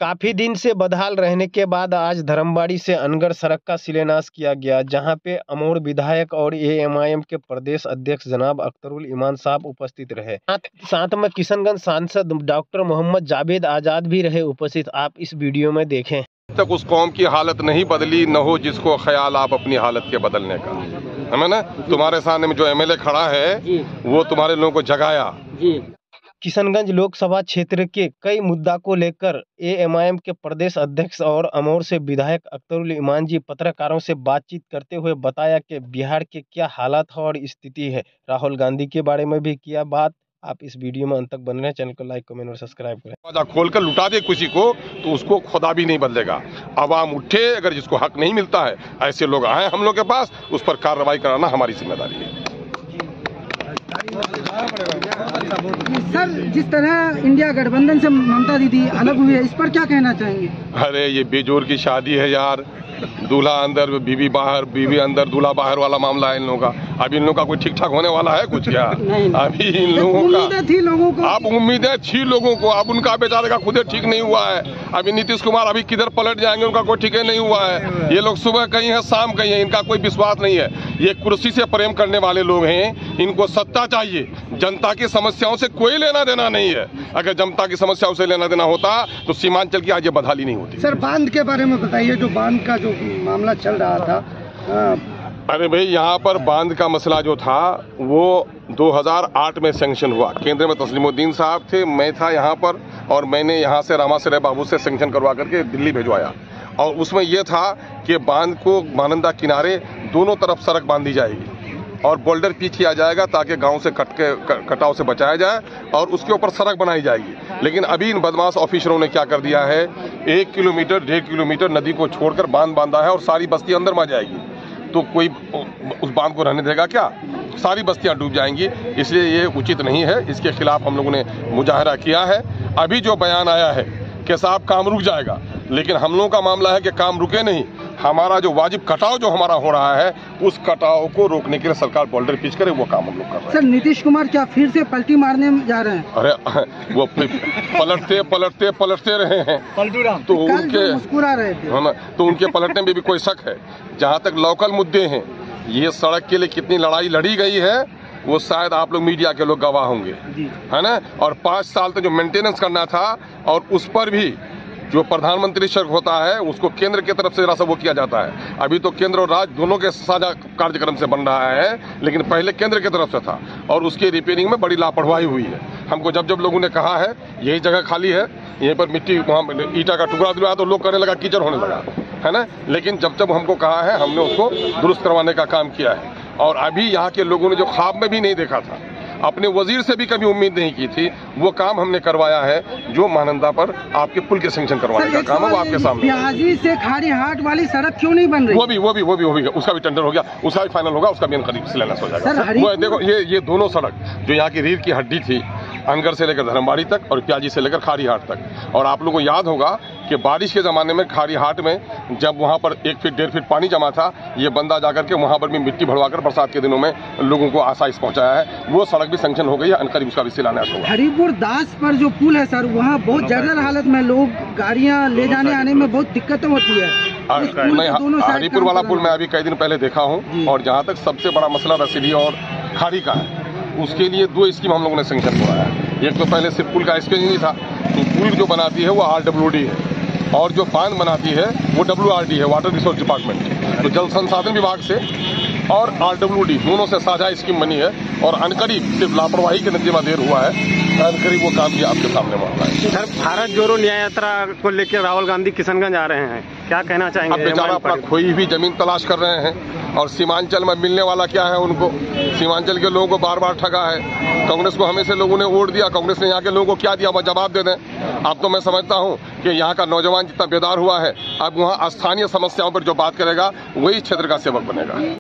काफी दिन से बदहाल रहने के बाद आज धर्मबाड़ी से अनगढ़ सड़क का शिलान्यास किया गया, जहां पे अमोड़ विधायक और एएमआईएम के प्रदेश अध्यक्ष जनाब अख्तरुल ईमान साहब उपस्थित रहे। साथ में किशनगंज सांसद डॉक्टर मोहम्मद जावेद आजाद भी रहे उपस्थित। आप इस वीडियो में देखें। तक उस कौम की हालत नहीं बदली, न हो जिसको ख्याल आप अपनी हालत के बदलने का, है ना। तुम्हारे सामने में जो एमएलए खड़ा है वो तुम्हारे लोगों को जगाया। किशनगंज लोकसभा क्षेत्र के कई मुद्दा को लेकर एएमआईएम के प्रदेश अध्यक्ष और अमोड़ से विधायक अख्तरुल ईमान जी पत्रकारों से बातचीत करते हुए बताया कि बिहार के क्या हालात और स्थिति है। राहुल गांधी के बारे में भी किया बात। आप इस वीडियो में अंत तक बने रहें। चैनल को लाइक, कमेंट और सब्सक्राइब करें। खोल कर लुटा दे किसी को तो उसको खुदा भी नहीं बदलेगा। आवाम उठे, अगर जिसको हक नहीं मिलता है ऐसे लोग आए हम लोग के पास, उस पर कार्रवाई कराना हमारी जिम्मेदारी है। सर, जिस तरह इंडिया गठबंधन से ममता दीदी अलग हुई है, इस पर क्या कहना चाहेंगे? अरे ये बेजोर की शादी है यार, दूल्हा अंदर बीवी बाहर, बीवी अंदर दूल्हा बाहर वाला मामला है इन लोगों का। अभी इन लोगों का कोई ठीक ठाक होने वाला है कुछ क्या? अभी इन लोगों का थी लोगों को, अब उम्मीदें थी लोगों को, अब उनका बेचारे का खुद ठीक नहीं हुआ है। अभी नीतीश कुमार अभी किधर पलट जाएंगे उनका कोई ठीक नहीं हुआ है। ये लोग सुबह कहीं है शाम कहीं है, इनका कोई विश्वास नहीं है। ये कुर्सी से प्रेम करने वाले लोग हैं, इनको सत्ता चाहिए। जनता की समस्याओं से कोई लेना देना नहीं है। अगर जनता की समस्याओं से लेना देना होता तो सीमांचल की आज ये बदहाली नहीं होती। सर, बांध के बारे में बताइए, जो बांध का जो मामला चल रहा था। अरे भाई, यहाँ पर बांध का मसला जो था वो 2008 में सैंक्शन हुआ। केंद्र में तस्लीमुद्दीन साहब थे, मैं था यहाँ पर, और मैंने यहाँ से रामाश्रय बाबू से सैंक्शन करवा करके दिल्ली भिजवाया। और उसमें यह था कि बांध को महानंदा किनारे दोनों तरफ सड़क बांधी जाएगी और बोल्डर पिच किया जाएगा ताकि गांव से कटाव से बचाया जाए, और उसके ऊपर सड़क बनाई जाएगी। लेकिन अभी इन बदमाश ऑफिसरों ने क्या कर दिया है, 1 किलोमीटर 1.5 किलोमीटर नदी को छोड़कर बांध बांधा है और सारी बस्ती अंदर में जाएगी। तो कोई उस बांध को रहने देगा क्या? सारी बस्तियां डूब जाएंगी। इसलिए ये उचित नहीं है। इसके खिलाफ हम लोगों ने मुजाहरा किया है। अभी जो बयान आया है कि साहब काम रुक जाएगा, लेकिन हम लोगों का मामला है कि काम रुके नहीं। हमारा जो वाजिब कटाव जो हमारा हो रहा है, उस कटाव को रोकने के लिए सरकार बोल्डर पिच करे, वो काम हम लोग कर रहे हैं। सर, नीतीश कुमार क्या फिर से पलटी मारने जा रहे हैं? अरे वो पलटते रहे हैं, तो उनके मुस्कुरा रहे थे, है ना, तो उनके पलटने में भी कोई शक है। जहाँ तक लोकल मुद्दे हैं, ये सड़क के लिए कितनी लड़ाई लड़ी गई है वो शायद आप लोग मीडिया के लोग गवाह होंगे, है ना। और 5 साल तक जो मेंटेनेंस करना था, और उस पर भी जो प्रधानमंत्री सड़क होता है उसको केंद्र की तरफ से जरा सा वो किया जाता है। अभी तो केंद्र और राज्य दोनों के साझा कार्यक्रम से बन रहा है, लेकिन पहले केंद्र की तरफ से था और उसकी रिपेयरिंग में बड़ी लापरवाही हुई है। हमको जब जब लोगों ने कहा है यही जगह खाली है, यहीं पर मिट्टी वहाँ ईटा का टुकड़ा दिया तो लोग करने लगा, कीचड़ होने लगा, है ना। लेकिन जब जब हमको कहा है, हमने उसको दुरुस्त करवाने का काम किया है। और अभी यहाँ के लोगों ने जो ख्वाब में भी नहीं देखा था, अपने वजीर से भी कभी उम्मीद नहीं की थी, वो काम हमने करवाया है। जो महानंदा पर आपके पुल के सैंक्शन करवाने का काम है वो आपके सामने। प्याजी से खाड़ी हाट वाली सड़क क्यों नहीं बन रही? वो भी उसका भी टेंडर हो गया, उसका भी फाइनल होगा, उसका भी करीब शिलान्यास हो जाएगा। वो देखो, ये दोनों सड़क जो यहाँ की रीढ़ की हड्डी थी, अनगढ़ से लेकर धर्मबाड़ी तक और प्याजी से लेकर खाड़ी हाट तक। और आप लोगों को याद होगा कि बारिश के ज़माने में खाड़ी हाट में जब वहाँ पर 1 फीट 1.5 फीट पानी जमा था, ये बंदा जाकर के वहाँ पर भी मिट्टी भरवाकर बरसात के दिनों में लोगों को आसाइश पहुँचाया है। वो सड़क भी सैंक्शन हो गई है, अनकरीब उसका भी शिलान्यास होगा। हरिपुर दास पर जो पुल है सर, वहाँ बहुत जर्जर हालत में लोग गाड़ियाँ ले जाने आने में बहुत दिक्कतें होती है। हरिपुर वाला पुल मैं अभी कई दिन पहले देखा हूँ, और जहाँ तक सबसे बड़ा मसला रसीली और खाड़ी का है, उसके लिए 2 स्कीम हम लोगों ने सैंक्शन करवाया है। एक तो पहले सिर्फ पुल का स्केच नहीं था, तो पुल जो बनाती है वो RWD है, और जो बांध बनाती है वो WRD है, वाटर रिसोर्स डिपार्टमेंट। तो जल संसाधन विभाग से और RWD दोनों से साझा स्कीम बनी है, और अनकरीब सिर्फ लापरवाही के नतीजे में देर हुआ है, अनकरीब वो काम भी आपके सामने मर रहा है। सर, भारत जोड़ो न्याय यात्रा को लेकर राहुल गांधी किशनगंज आ रहे हैं, क्या कहना चाहेंगे? अब बेचारा अपना खोई हुई जमीन तलाश कर रहे हैं, और सीमांचल में मिलने वाला क्या है उनको? सीमांचल के लोगों को बार बार ठगा है। कांग्रेस को हमेशा लोगों ने वोट दिया, कांग्रेस ने यहाँ के लोगों को क्या दिया, वह जवाब दे दें। अब तो मैं समझता हूँ कि यहाँ का नौजवान जितना बेदार हुआ है, अब वहाँ स्थानीय समस्याओं पर जो बात करेगा वही क्षेत्र का सेवक बनेगा।